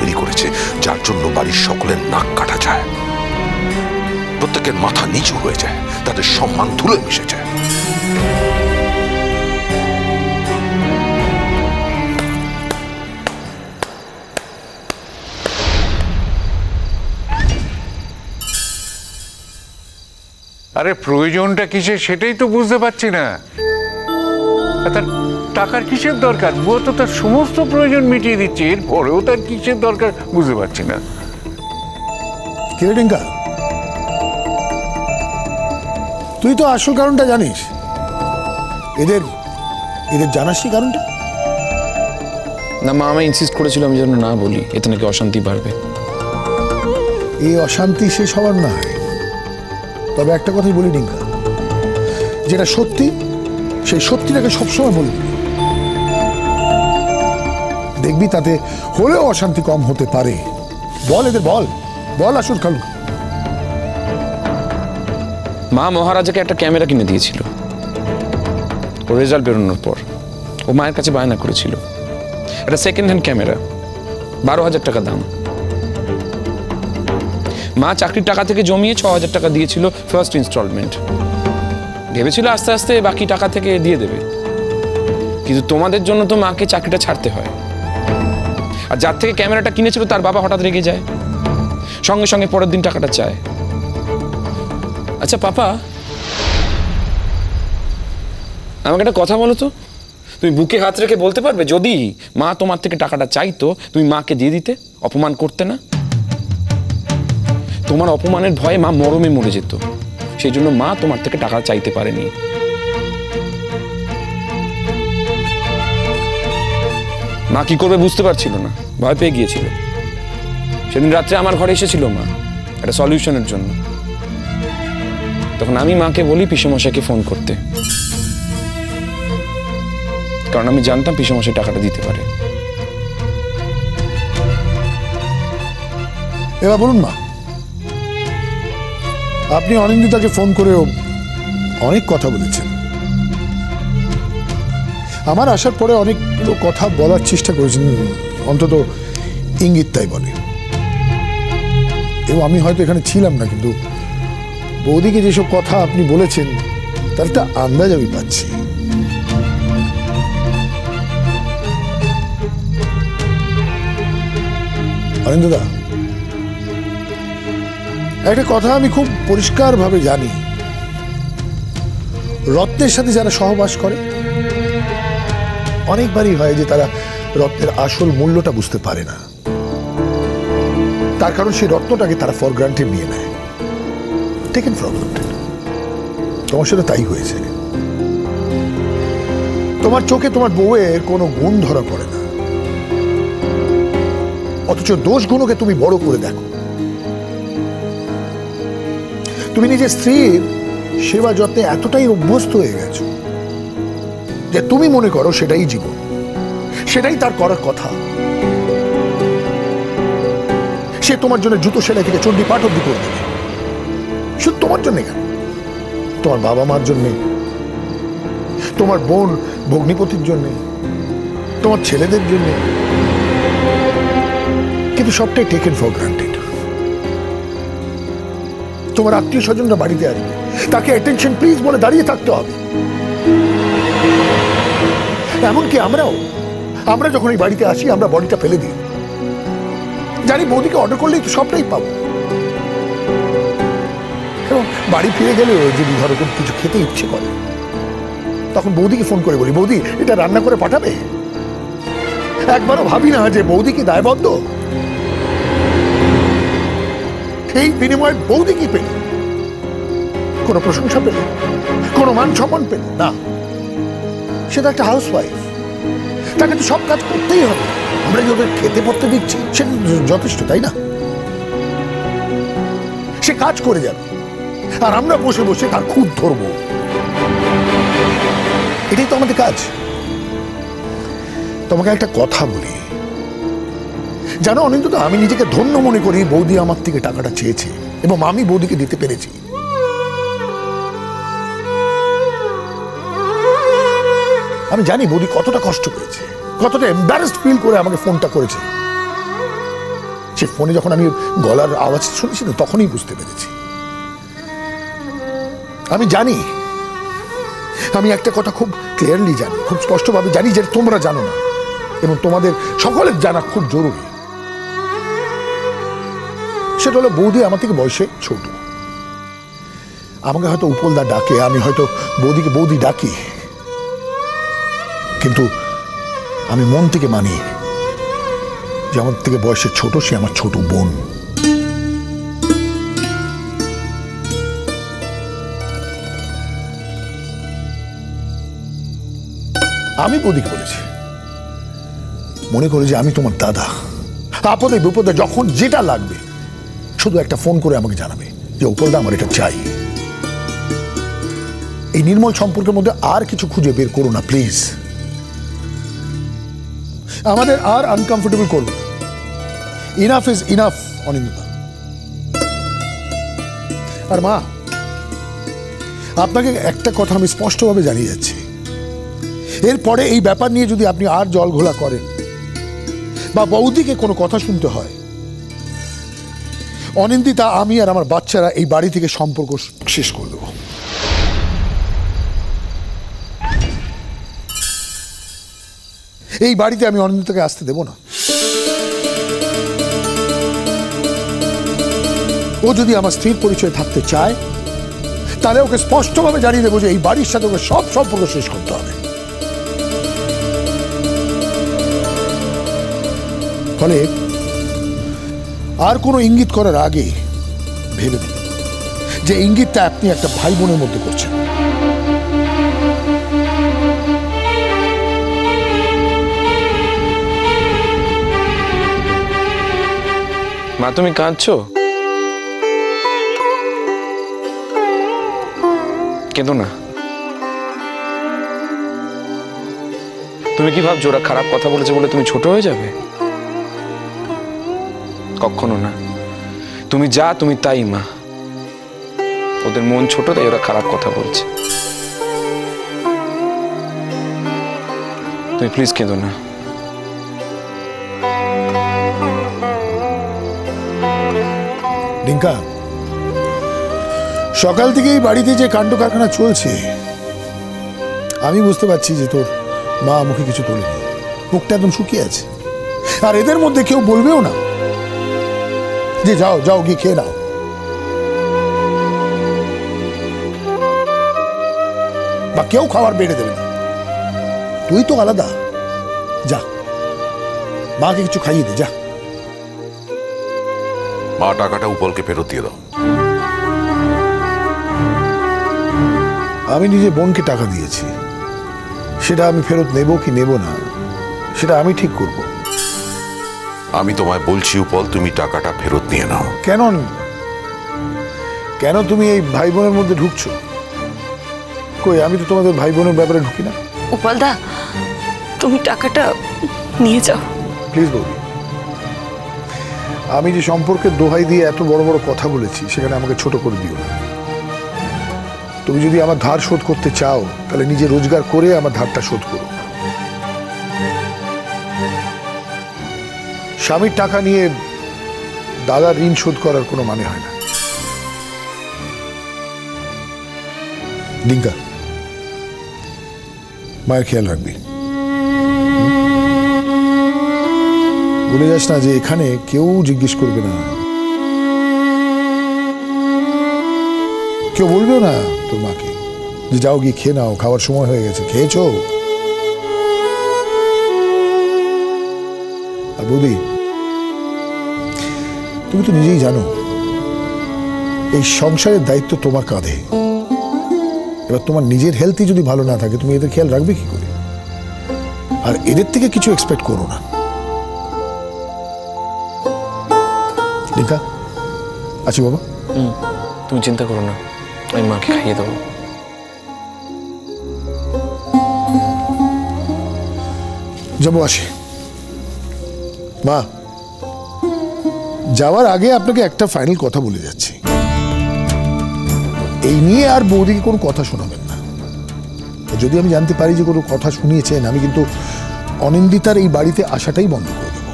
তৈরি করেছে যার জন্য বাড়ির সকলের নাক কাটা যায়, প্রত্যেকের মাথা নিচু হয়ে যায়, তাদের সম্মান ধুলে মিশে যায়। আরে প্রয়োজনটা কিসের সেটাই তো বুঝতে পারছি না। তার টাকার কিসের দরকার? বুয়া তো তার সমস্ত প্রয়োজন মিটিয়ে দিচ্ছে, এরপরেও তার কিসের দরকার বুঝতে পারছি না। কে টিঙ্কা, তুই তো আসল কারণটা জানিস। এদের এদের জানাসই কারণটা? না মা, আমি ইনসিস্ট করেছিল আমি যেন না বলি, এতে নাকি অশান্তি বাড়বে। এই অশান্তি শেষ হওয়ার না, তবে একটা কথাই বলি টিঙ্কা, যেটা সত্যি সেই সত্যিটাকে সবসময় বলবি, দেখবি তাতে হলেও অশান্তি কম হতে পারে। বল এদের, বল বল আসল কারণ। মা মহারাজাকে একটা ক্যামেরা কিনে দিয়েছিল ওর রেজাল্ট বেরোনোর পর। ও মায়ের কাছে বায়না করেছিল একটা সেকেন্ড হ্যান্ড ক্যামেরা, 12,000 টাকা দাম। মা চাকরির টাকা থেকে জমিয়ে 6,000 টাকা দিয়েছিল ফার্স্ট ইনস্টলমেন্ট, ভেবেছিল আস্তে আস্তে বাকি টাকা থেকে দিয়ে দেবে। কিন্তু তোমাদের জন্য তো মাকে চাকরিটা ছাড়তে হয়। আর যার থেকে ক্যামেরাটা কিনেছিল তার বাবা হঠাৎ রেগে যায়, সঙ্গে সঙ্গে পরের দিন টাকাটা চায়। আচ্ছা পাপা, আমাকে একটা কথা বলো তো, তুমি বুকে হাত রেখে বলতে পারবে যদি মা তোমার থেকে টাকাটা চাইতো তুমি মাকে দিয়ে দিতে, অপমান করতে না? তোমার অপমানের ভয়ে মা মরমে মরে যেত, সেই জন্য মা তোমার থেকে টাকা চাইতে পারেনি। মা কি করবে বুঝতে পারছিল না, ভয় পেয়ে গিয়েছিল। সেদিন রাত্রে আমার ঘরে এসেছিল মা একটা সলিউশনের জন্য। তখন আমি মাকে বলি পিসেমশাইকে ফোন করতে, কারণ আমি জানতাম পিসেমশাই টাকাটা দিতে পারে। এবার বলুন মা, আপনি অনিন্দিতাকে ফোন করেও অনেক কথা বলেছেন। আমার আসার পরে অনেকগুলো কথা বলার চেষ্টা করেছেন, অন্তত ইঙ্গিত তাই বলে। এবং আমি হয়তো এখানে ছিলাম না, কিন্তু বৌদিকে যেসব কথা আপনি বলেছেন তার একটা আন্দাজ আমি পাচ্ছি। অনিন্দা, একটা কথা আমি খুব পরিষ্কারভাবে জানি, রত্নের সাথে যারা সহবাস করে অনেকবারই হয় যে তারা রত্নের আসল মূল্যটা বুঝতে পারে না। তার কারণ সেই রত্নটাকে তারা ফর গ্রান্টেড নিয়ে নেয়, টেকেন ফর গ্রান্টেড। তোমার সাথে তাই হয়েছে। তোমার চোখে তোমার বউয়ের কোনো গুণ ধরা পড়ে না, অথচ দোষগুলোকে তুমি বড় করে দেখো। তুমি নিজের স্ত্রীর সেবা যত্নে এতটাই অভ্যস্ত হয়ে গেছো যে তুমি মনে করো সেটাই জীবন, সেটাই তার করার কথা। সে তোমার জন্য জুতো সেলাই থেকে চণ্ডী পাঠ অব্দি করে দেবে, শুধু তোমার জন্য কেন, তোমার বাবা মার জন্যে, তোমার বোন ভগ্নিপতির জন্যে, তোমার ছেলেদের জন্যে। কিন্তু সবটাই টেকেন ফর গ্রান্টেড। তোমার আত্মীয় স্বজনরা বাড়িতে আসবে, তাকে অ্যাটেনশন প্লিজ বলে দাঁড়িয়ে থাকতে হবে। এমনকি আমরা যখন এই বাড়িতে আসি আমরা বডিটা ফেলে দিই, জানি বৌদিকে অর্ডার করলেই তো সবটাই পাবো। এবং বাড়ি ফিরে গেলেও যদি ধরো কিছু খেতে ইচ্ছে করে, তখন বৌদিকে ফোন করে বলি, বৌদি এটা রান্না করে পাঠাবে। একবারও ভাবি না যে বৌদি কি দায়বদ্ধ, এই বিনিময়ে বৌদি কি পেল? কোনো প্রশংসা পেল, কোনো মান সম্মান পেল না। সে তো একটা হাউস ওয়াইফ, তাকে তো সব কাজ করতেই হবে। আমরা যে ওদের খেতে পড়তে দিচ্ছি সেটা যথেষ্ট, তাই না? সে কাজ করে যাবে আর আমরা বসে বসে তার খুদ ধরবো, এটাই তো আমাদের কাজ। তোমাকে একটা কথা বলি, জানো অনিন্দিতা, আমি নিজেকে ধন্য মনে করি বৌদি আমার থেকে টাকাটা চেয়েছে এবং আমি বৌদিকে দিতে পেরেছি। আমি জানি বৌদি কতটা কষ্ট পেয়েছে, কতটা এম্বারাসড ফিল করে আমাকে ফোনটা করেছে। সে ফোনে যখন আমি গলার আওয়াজ শুনেছি না, তখনই বুঝতে পেরেছি। আমি জানি, আমি একটা কথা খুব ক্লিয়ারলি জানি, খুব স্পষ্টভাবে জানি, যে তোমরা জানো না, এবং তোমাদের সকলের জানা খুব জরুরি। সেটা হলো বৌদি আমার থেকে বয়সে ছোট। আমাকে হয়তো উপলদা ডাকে, আমি হয়তো বৌদিকে বৌদি ডাকি, কিন্তু আমি মন থেকে মানি যে আমার থেকে বয়সে ছোট সে আমার ছোট বোন। আমি বৌদিকে বলেছি, মনে করে যে আমি তোমার দাদা, আপদে বিপদে যখন যেটা লাগবে শুধু একটা ফোন করে আমাকে জানাবে যে উপলদা আমার এটা চাই। এই নির্মল সম্পর্কের মধ্যে আর কিছু খুঁজে বের করো না প্লিজ। আমাদের আর আনকমফোর্টেবল করবো না। Enough is enough Anindita. আর মা, আপনাকে একটা কথা আমি স্পষ্টভাবে জানিয়ে যাচ্ছি, এরপরে এই ব্যাপার নিয়ে যদি আপনি আর জল ঘোলা করেন বা বৌদিকে কোনো কথা শুনতে হয়, অনিন্দিতা, আমি আর আমার বাচ্চারা এই বাড়ি থেকে সম্পর্ক শেষ করে দেব। এই বাড়িতে আমি অনিন্দিতাকে আসতে দেব না। ও যদি আমার স্ত্রীর পরিচয় থাকতে চায়, তাহলে ওকে স্পষ্টভাবে জানিয়ে দেবো যে এই বাড়ির সাথে ওকে সব সম্পর্ক শেষ করতে হবে। ফলে আর কোনো ইঙ্গিত করার আগে ভেবে দিন যে ইঙ্গিতটা আপনি একটা ভাই বোনের মধ্যে করছেন। মা, তুমি কাঁদছো? কেঁদো না। তুমি কি ভাবছো ওরা খারাপ কথা বলেছে বলে তুমি ছোট হয়ে যাবে? কখনো না। তুমি যা তুমি তাই মা। ওদের মন ছোট, তাই ওরা খারাপ কথা বলছে। তুমি প্লিজ কেঁদো না। ডিঙ্কা, সকাল থেকেই বাড়িতে যে কাণ্ড কারখানা চলছে, আমি বুঝতে পারছি যে তোর মা মুখে কিছু তোলেনি, মুখটা একদম শুকিয়ে আছে। আর এদের মধ্যে কেউ বলবেও না যে যাও যাও গিয়ে খেয়ে নাও। বা কেউ খাবার বেড়ে দেবে না। তুই তো আলাদা, যা মাকে কিছু খাইয়ে দে, যা। মা, টাকাটা উপলকে ফেরত দিয়ে দাও। আমি নিজে বোনকে টাকা দিয়েছি, সেটা আমি ফেরত নেব কি নেব না সেটা আমি ঠিক করব। আমি তোমায় বলছি উপল, তুমি টাকাটা ফেরত নিয়ে নাও। কেন কেন তুমি এই ভাই বোনের মধ্যে ঢুকছো? কই, আমি তো তোমাদের ভাই বোনের ব্যাপারে ঢুকি না। উপলদা, তুমি টাকাটা নিয়ে যাও প্লিজ বৌদি। আমি যে সম্পর্কের দোহাই দিয়ে এত বড় বড় কথা বলেছি, সেখানে আমাকে ছোট করে দিও না। তুমি যদি আমার ধার শোধ করতে চাও, তাহলে নিজে রোজগার করে আমার ধারটা শোধ করো। স্বামীর টাকা নিয়ে দাদার ঋণ শোধ করার কোনো মানে হয় না। ডিঙ্কা, মায়ের খেয়াল রাখবি। বলে যাস না যে এখানে কেউ জিজ্ঞেস করবে না, কেউ বলবেও না তোর মাকে যে যাও গিয়ে খেয়ে নাও, খাওয়ার সময় হয়ে গেছে, খেয়েছো? আর বৌদি, তুমি তো নিজেই জানো এই সংসারের দায়িত্ব তোমার কাঁধে। এবার তোমার নিজের হেলথই যদি ভালো না থাকে, তুমি এদের খেয়াল রাখবে কি করে? আর এদের থেকে কিছু এক্সপেক্ট করো না। ডিঙ্কা, আছি বাবা। তুমি চিন্তা করো না, আমি মাকে খাইয়ে দেবো। যাবো, আসি। মা, যাওয়ার আগে আপনাকে একটা ফাইনাল কথা বলে যাচ্ছি। এই নিয়ে আর বৌদিকে কোনো কথা শোনাবেন না। যদি আমি জানতে পারি যে কোনো কথা শুনিয়েছেন, আমি কিন্তু অনিন্দিতার এই বাড়িতে আসাটাই বন্ধ করে দেব।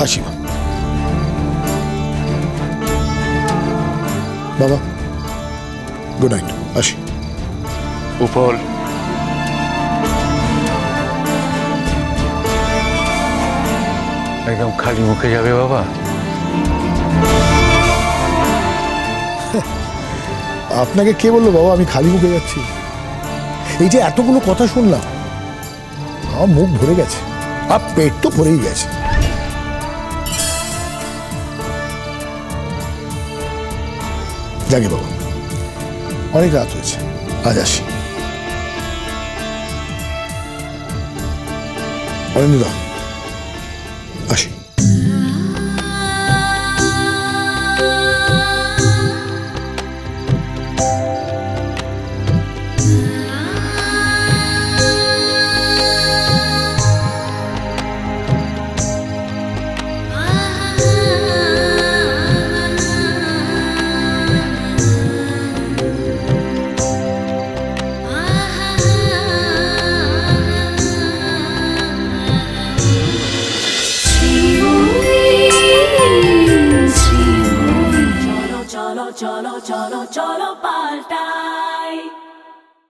আসি মা। বাবা গুড নাইট, আসি। উপল একদম খালি মুখে যাবে বাবা? আপনাকে কে বললো বাবা আমি খালি মুখে যাচ্ছি? এই যে এতগুলো কথা শুনলাম, আমার মুখ ভরে গেছে, আর পেট তো ভরেই গেছে। যাকে বাবা, অনেক রাত হয়েছে, আজ আসি। অনিন্দিতা